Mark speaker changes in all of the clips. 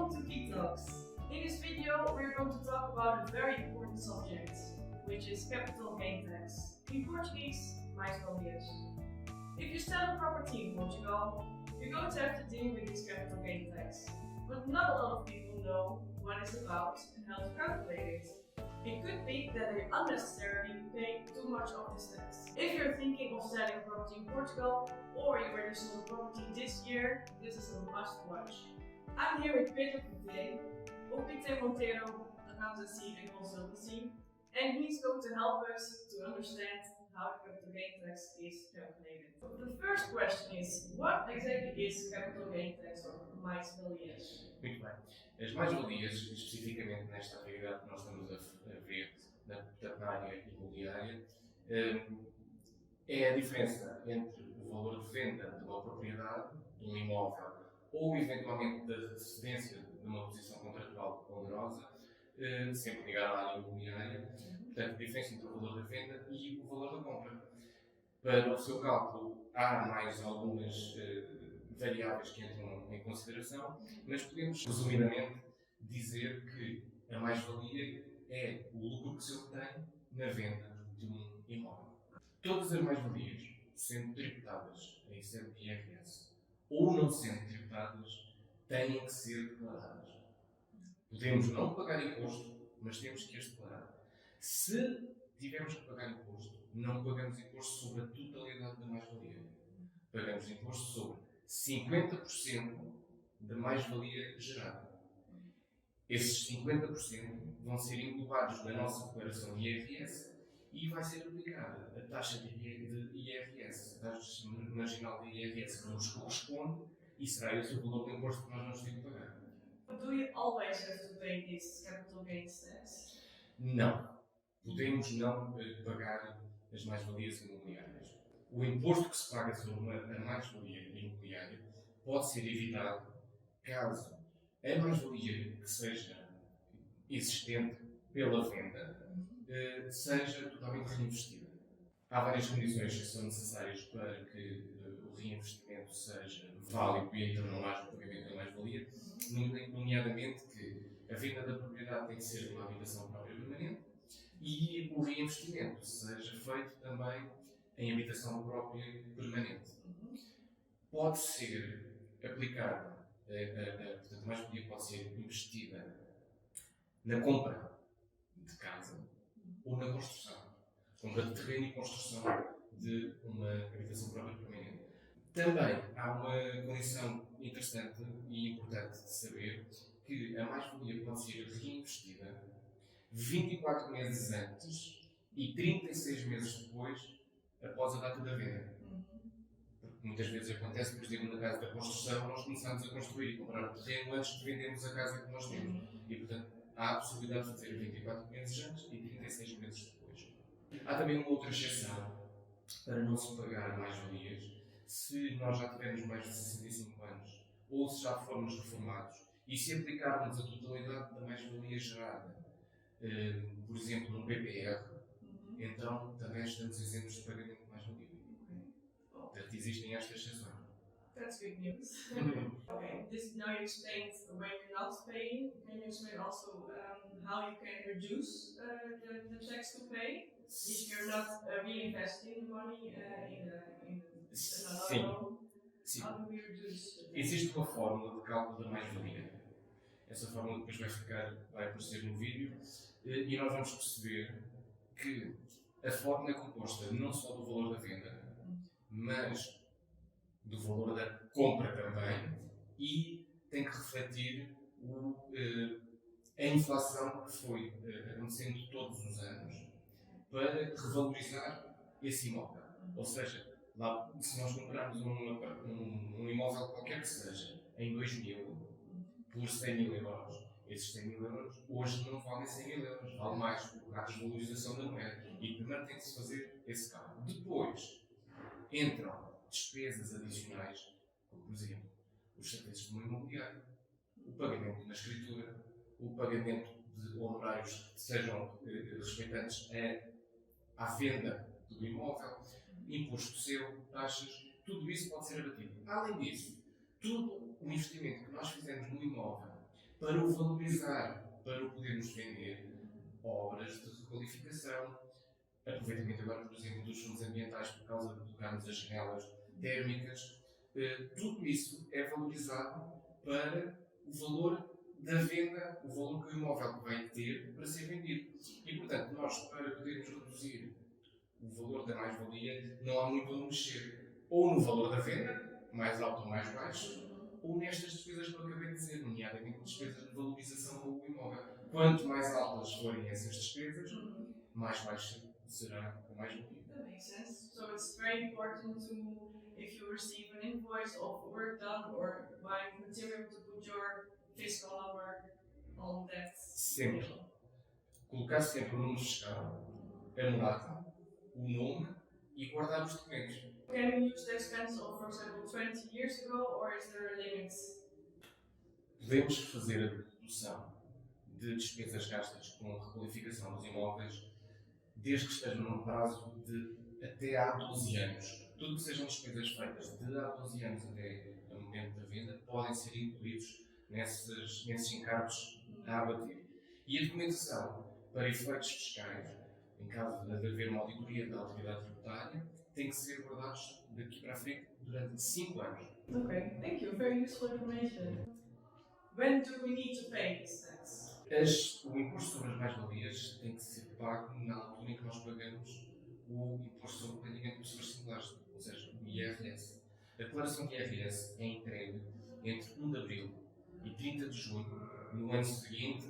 Speaker 1: Welcome to Geek Talks. In this video, we're going to talk about a very important subject, which is capital gain tax. In Portuguese, mais-valias. If you sell a property in Portugal, you're going to have to deal with this capital gain tax. But not a lot of people know what it's about and how to calculate it. It could be that they unnecessarily pay too much of this tax. If you're thinking of selling a property in Portugal, or you already sold a property this year, this is a must watch. I'm here with Pedro Coutet, Opite Monteiro Accountancy and Consultancy, and he's going to help us to understand how the capital gain tax is calculated. The first question is, what exactly is capital gain tax or mais-valias?
Speaker 2: Muito bem. As mais-valias, especificamente nesta atividade que nós estamos a ver na área imobiliária, é a diferença entre o valor de venda de uma propriedade, de um imóvel, ou eventualmente da cedência de uma posição contratual onerosa, sempre ligada à área imobiliária, portanto, a diferença entre o valor da venda e o valor da compra. Para o seu cálculo, há mais algumas variáveis que entram em consideração, mas podemos, resumidamente, dizer que a mais-valia é o lucro que se obtém na venda de um imóvel. Todas as mais-valias, sendo tributadas em IRS ou não sendo tributadas, têm que ser declaradas. Podemos não pagar imposto, mas temos que as declarar. Se tivermos que pagar imposto, não pagamos imposto sobre a totalidade da mais-valia. Pagamos imposto sobre 50% da mais-valia gerada. Esses 50% vão ser englobados na nossa declaração de IRS e vai ser aplicada a taxa de IRS, a taxa marginal de IRS que nos corresponde, e será esse o valor do imposto que nós vamos ter que pagar.
Speaker 1: Do you always have to pay this capital gains tax?
Speaker 2: Não. Podemos não pagar as mais-valias imobiliárias. O imposto que se paga sobre a mais-valia imobiliária pode ser evitado caso a mais-valia que seja existente pela venda seja totalmente reinvestida. Há várias condições que são necessárias para que o reinvestimento seja válido e então não haja o pagamento da mais-valia, nomeadamente que a venda da propriedade tem que ser uma habitação própria permanente e o reinvestimento seja feito também em habitação própria permanente. Pode ser aplicada, portanto, a mais-valia pode ser investida na compra de casa ou na construção. Compra de terreno e construção de uma habitação própria permanente. Também há uma condição interessante e importante de saber que a mais-valia pode ser reinvestida 24 meses antes e 36 meses depois após a data da venda. Porque muitas vezes acontece, por exemplo, na casa da construção, nós começamos a construir e comprar o terreno antes de vendermos a casa que nós temos. E, portanto, há a possibilidade de fazer 24 meses antes e 36 meses depois. Há também uma outra exceção para não se pagar mais-valias se nós já tivermos mais de 65 anos ou se já formos reformados e se aplicarmos a totalidade da mais-valia gerada, por exemplo, no PPR, então também estamos isentos de pagamento de mais-valia. Portanto, existem estas exceções.
Speaker 1: That's good news. Okay, now you explained when you're not paying. Can you explain also how you can reduce the tax to pay if you're not reinvesting the money in another loan?
Speaker 2: Sim.
Speaker 1: How do we reduce?
Speaker 2: Existe uma fórmula de cálculo da mais-valia. Essa fórmula depois vai aparecer no vídeo e nós vamos perceber que a fórmula é composta não só do valor da venda, mas do valor da compra também, e tem que refletir a inflação que foi acontecendo todos os anos para revalorizar esse imóvel. Ou seja, lá, se nós comprarmos um imóvel qualquer que seja em 2000 por 100 mil euros, esses 100 mil euros hoje não valem 100 mil euros, vale mais por a desvalorização da moeda. E primeiro tem que se fazer esse cálculo. Depois entram despesas adicionais, como por exemplo os serviços de uma imobiliária, o pagamento de uma escritura, o pagamento de honorários que sejam respeitantes à venda do imóvel, imposto seu, taxas, tudo isso pode ser abatido. Além disso, todo o investimento que nós fizemos no imóvel para o valorizar, para o podermos vender obras de requalificação, aproveitamento agora, por exemplo, dos fundos ambientais por causa de colocarmos as janelas térmicas. Tudo isso é valorizado para o valor da venda, o valor que o imóvel vai ter para ser vendido. E, portanto, nós, para podermos reduzir o valor da mais-valia, não há muito onde mexer. Ou no valor da venda, mais alto ou mais baixo, ou nestas despesas que eu acabei de dizer, nomeadamente despesas de valorização do imóvel. Quanto mais altas forem essas despesas, mais baixa será a mais-valia.
Speaker 1: That makes sense. So it's very important to, if you receive an invoice of work done or buying material, to put your fiscal number on that.
Speaker 2: Sempre. Colocar sempre o número fiscal, a morada, o nome e guardar os documentos.
Speaker 1: Can you use the expense of, for example, 20 years ago, or is there a limit?
Speaker 2: Podemos fazer a dedução de despesas gastas com a requalificação dos imóveis desde que estejam num prazo de até há 12 anos. Tudo que sejam despesas feitas de há 12 anos até o momento da venda podem ser incluídos nesses encargos a abater. E a documentação para efeitos fiscais, em caso de haver uma auditoria da autoridade tributária, tem que ser guardados daqui para a frente durante 5 anos.
Speaker 1: Okay, thank you. Very useful information. When do we need to pay this tax?
Speaker 2: O imposto sobre as mais-valias tem que ser pago na altura em que nós pagamos o imposto sobre o rendimento de pessoas singulares, ou seja, o IRS. A declaração de IRS é entregue entre 1 de abril e 30 de junho, no ano seguinte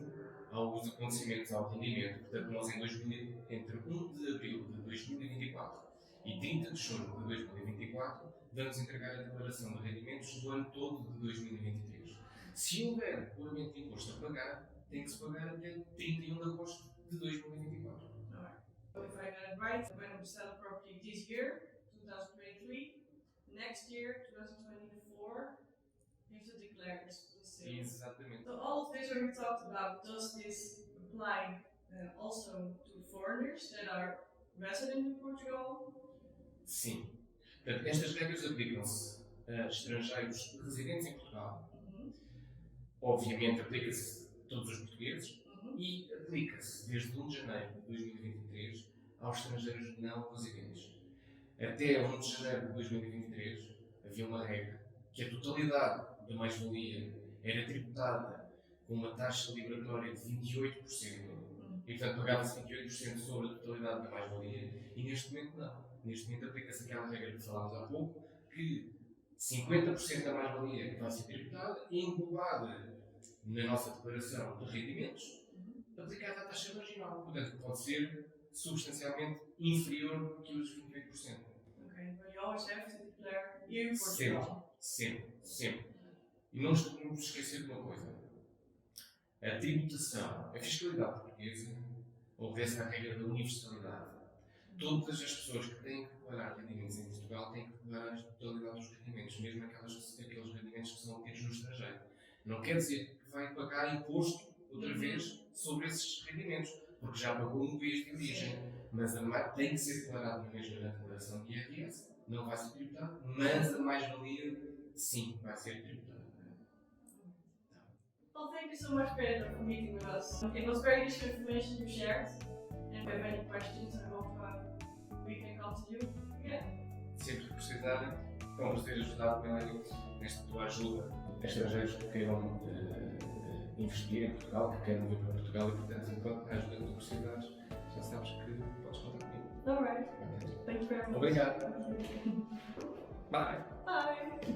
Speaker 2: aos acontecimentos ao rendimento. Portanto, nós entre 1 de abril de 2024 e 30 de junho de 2024 vamos entregar a declaração de rendimentos do ano todo de 2023. Se houver pagamento de imposto a pagar, tem que se pagar até 31 de agosto de 2024.
Speaker 1: Alright. So if I got it right, when we sell a property this year, 2023, next year, 2024, you have to declare this sale.
Speaker 2: Exatamente.
Speaker 1: So all of this we talked about, does this apply also to foreigners that are resident in Portugal?
Speaker 2: Sim. Portanto, estas regras aplicam-se a estrangeiros residentes em Portugal. Obviamente, aplica-se a todos os portugueses e aplica-se desde 1 de janeiro de 2023 aos estrangeiros não residentes. Até 1 de janeiro de 2023 havia uma regra que a totalidade da mais-valia era tributada com uma taxa liberatória de 28%. E, portanto, pagava-se 28% sobre a totalidade da mais-valia e neste momento não. Neste momento aplica-se aquela regra que falámos há pouco, que 50% da mais-valia vai ser tributada e englobada na nossa declaração de rendimentos, aplicada à taxa marginal. Portanto, pode ser substancialmente inferior que os 28%.
Speaker 1: Okay, but you always have to declare here in Portugal.
Speaker 2: Sempre. E não nos podemos esquecer de uma coisa. A tributação, a fiscalidade portuguesa, obedece à regra da universalidade. Todas as pessoas que têm que declarar rendimentos em Portugal têm que declarar a totalidade dos rendimentos, mesmo aqueles rendimentos que são obtidos no estrangeiro. Não quer dizer que vai pagar imposto outra vez sobre esses rendimentos, porque já pagou no país de origem. Mas tem que ser declarado na mesma na declaração de IRS, não vai ser tributado, mas a mais-valia, sim, vai ser tributada.
Speaker 1: Well, thank you so much, Pedro, for meeting with us. It was very useful information you shared. And if you have any questions, I hope we can come to you again.
Speaker 2: Sempre que precisarem, vamos ter ajudado também nesta tua ajuda a estrangeiros que queiram investir em Portugal, que queiram vir para Portugal e, portanto, enquanto a ajuda que tu precisares, já sabes que podes contar comigo.
Speaker 1: Alright. Thank you very much.
Speaker 2: Obrigado. Bye.
Speaker 1: Bye.